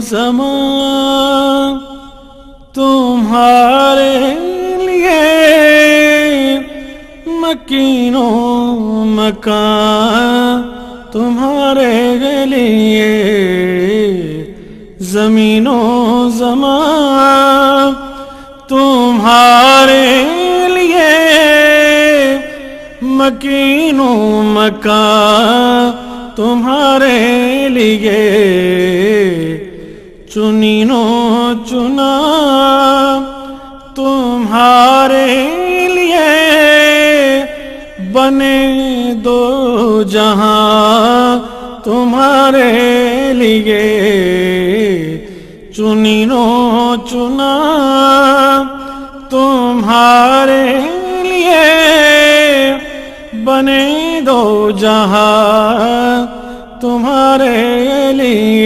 زمان تمہارے لیے، مکین و مکان تمہارے لیے، زمین و زمان تمہارے لیے، مکین و مکان تمہارے لیے، چنین و چنا تمہارے لیے، بنے دو جہاں تمہارے لیے، چنین و چنا تمہارے لیے، بنے دو جہاں تمہارے لیے۔